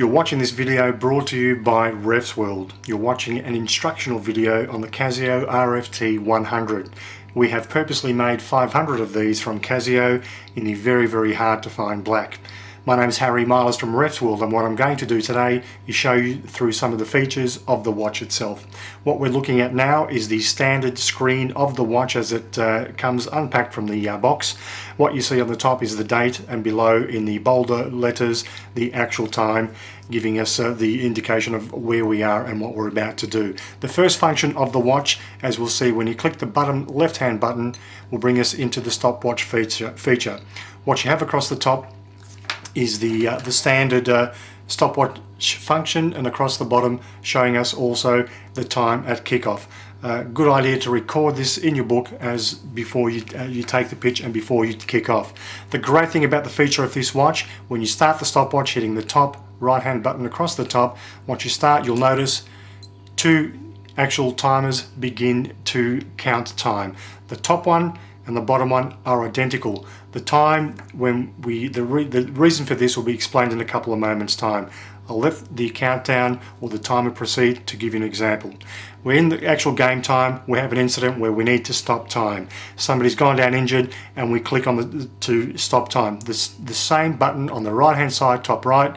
You're watching this video brought to you by Ref's World. You're watching an instructional video on the Casio RFT-100. We have purposely made 500 of these from Casio in the very hard to find black. My name is Harry Miles from Ref's World, and what I'm going to do today is show you through some of the features of the watch itself. What we're looking at now is the standard screen of the watch as it comes unpacked from the box. What you see on the top is the date, and below in the bolder letters the actual time, giving us the indication of where we are and what we're about to do. The first function of the watch, as we'll see when you click the button, left hand button, will bring us into the stopwatch feature. What you have across the top is the standard stopwatch function, and across the bottom showing us also the time at kickoff. Good idea to record this in your book as before you take the pitch and before you kick off. The great thing about the feature of this watch, when you start the stopwatch, hitting the top right hand button across the top, once you start you'll notice two actual timers begin to count time. The top one and the bottom one are identical. The time when the reason for this will be explained in a couple of moments time. I'll let the countdown or the timer proceed to give you an example. We're in the actual game time. We have an incident where we need to stop time. Somebody's gone down injured and we click on to stop time. The same button on the right hand side, top right,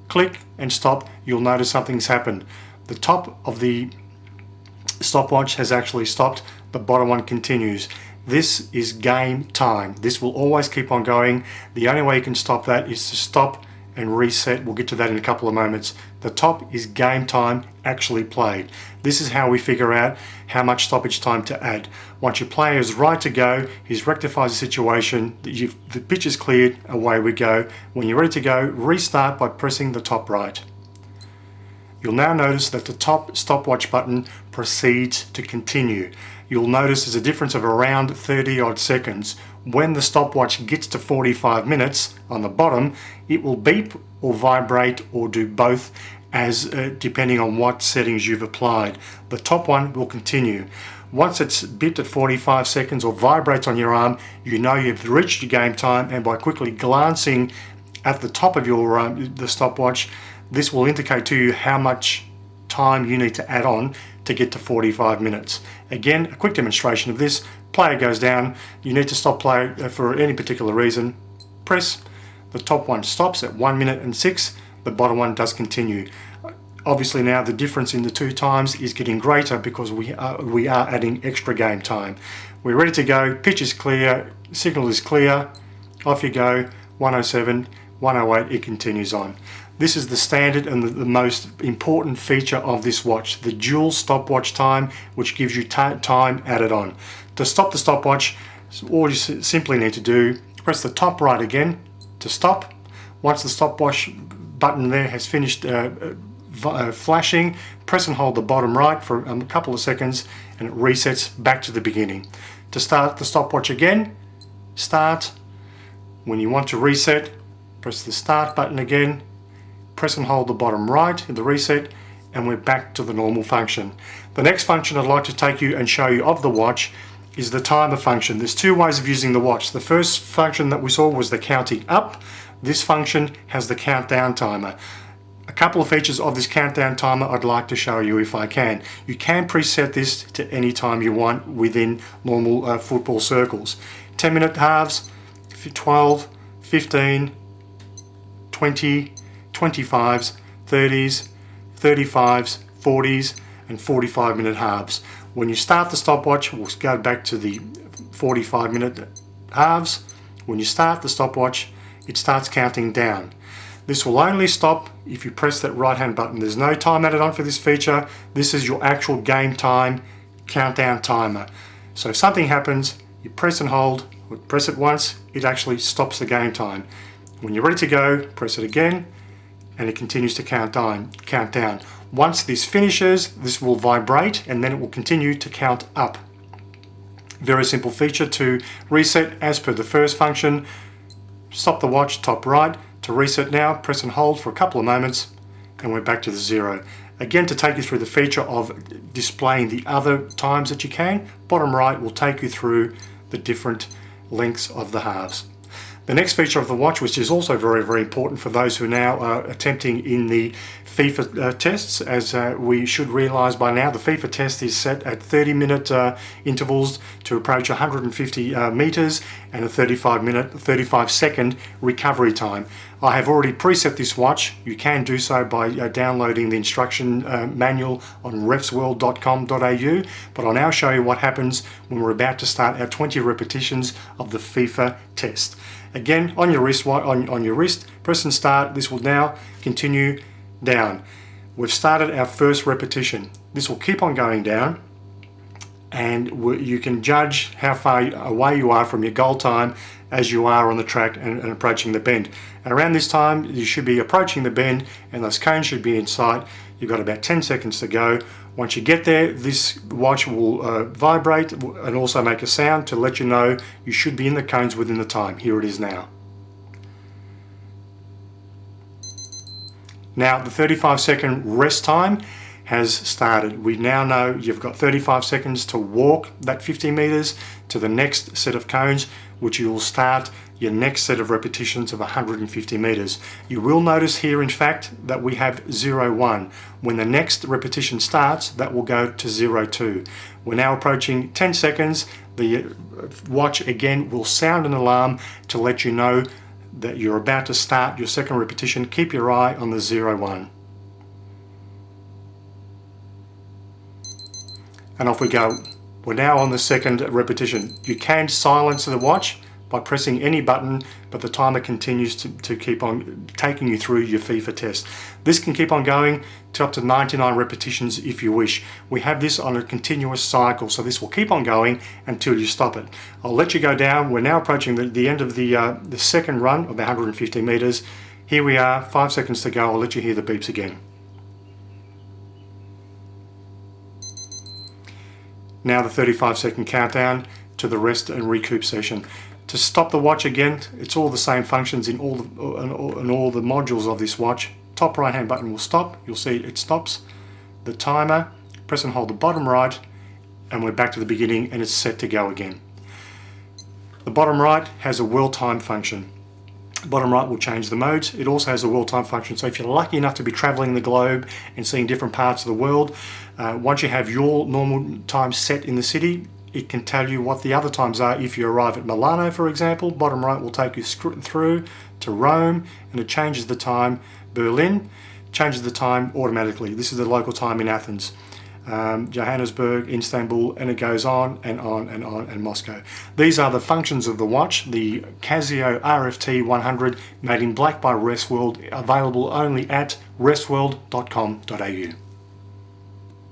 click and stop. You'll notice something's happened. The top of the stopwatch has actually stopped. The bottom one continues. This is game time. This will always keep on going. The only way you can stop that is to stop and reset. We'll get to that in a couple of moments. The top is game time actually played. This is how we figure out how much stoppage time to add. Once your player is right to go, he's rectifies the situation, the pitch is cleared, away we go. When you're ready to go, restart by pressing the top right. You'll now notice that the top stopwatch button proceeds to continue. You'll notice there's a difference of around 30 odd seconds. When the stopwatch gets to 45 minutes on the bottom, it will beep or vibrate or do both, as depending on what settings you've applied. The top one will continue. Once it's beeped at 45 seconds or vibrates on your arm, you know you've reached your game time, and by quickly glancing at the top of your the stopwatch, this will indicate to you how much time you need to add on to get to 45 minutes. Again, a quick demonstration of this. Player goes down, you need to stop play for any particular reason. Press, the top one stops at 1 minute and 6, the bottom one does continue. Obviously now the difference in the two times is getting greater because we are adding extra game time. We're ready to go, pitch is clear, signal is clear, off you go, 107, 108, it continues on. This is the standard and the most important feature of this watch, the dual stopwatch time, which gives you time added on. To stop the stopwatch, all you simply need to do, press the top right again to stop. Once the stopwatch button there has finished flashing, press and hold the bottom right for a couple of seconds and it resets back to the beginning. To start the stopwatch again, start. When you want to reset, press the start button again, press and hold the bottom right in the reset, and we're back to the normal function. The next function I'd like to take you and show you of the watch is the timer function. There's two ways of using the watch. The first function that we saw was the counting up. This function has the countdown timer. A couple of features of this countdown timer I'd like to show you if I can. You can preset this to any time you want within normal football circles. 10-minute halves, 12, 15, 20, 25s, 30s, 35s, 40s and 45-minute halves. When you start the stopwatch, we'll go back to the 45-minute halves. When you start the stopwatch, it starts counting down. This will only stop if you press that right hand button. There's no time added on for this feature. This is your actual game time countdown timer. So if something happens, you press and hold, or press it once, it actually stops the game time. When you're ready to go, press it again, and it continues to count down. Once this finishes, this will vibrate and then it will continue to count up. Very simple feature to reset as per the first function. Stop the watch, top right. To reset now, press and hold for a couple of moments and we're back to the zero. Again, to take you through the feature of displaying the other times that you can, bottom right will take you through the different lengths of the halves. The next feature of the watch, which is also very, very important for those who now are attempting in the FIFA tests, as we should realise by now, the FIFA test is set at 30-minute intervals to approach 150 metres and a 35-second recovery time. I have already preset this watch. You can do so by downloading the instruction manual on refsworld.com.au, but I'll now show you what happens when we're about to start our 20 repetitions of the FIFA test. Again, on your wrist, press and start. This will now continue down. We've started our first repetition. This will keep on going down, and you can judge how far away you are from your goal time as you are on the track and approaching the bend. And around this time, you should be approaching the bend and those cones should be in sight. You've got about 10 seconds to go. Once you get there, this watch will vibrate and also make a sound to let you know you should be in the cones within the time. Here it is now. Now the 35-second rest time has started. We now know you've got 35 seconds to walk that 50 meters to the next set of cones, which you will start your next set of repetitions of 150 meters. You will notice here, in fact, that we have 0-1. When the next repetition starts, that will go to 0-2. We're now approaching 10 seconds. The watch again will sound an alarm to let you know that you're about to start your second repetition. Keep your eye on the 0-1. And off we go. We're now on the second repetition. You can silence the watch by pressing any button, but the timer continues to keep on taking you through your FIFA test. This can keep on going to up to 99 repetitions if you wish. We have this on a continuous cycle, so this will keep on going until you stop it. I'll let you go down. We're now approaching the end of the second run of the 150 meters. Here we are, 5 seconds to go. I'll let you hear the beeps again. Now the 35-second countdown to the rest and recoup session. To stop the watch again, it's all the same functions in all the modules of this watch. Top right hand button will stop. You'll see it stops. The timer, press and hold the bottom right, and we're back to the beginning and it's set to go again. The bottom right has a world time function. Bottom right will change the modes. It also has a world time function, so if you're lucky enough to be traveling the globe and seeing different parts of the world, once you have your normal time set in the city, it can tell you what the other times are. If you arrive at Milano, for example, bottom right will take you through to Rome, and it changes the time. Berlin changes the time automatically. This is the local time in Athens. Johannesburg, Istanbul, and it goes on and on and on, and Moscow. These are the functions of the watch, the Casio RFT-100, made in black by Refsworld, available only at refsworld.com.au.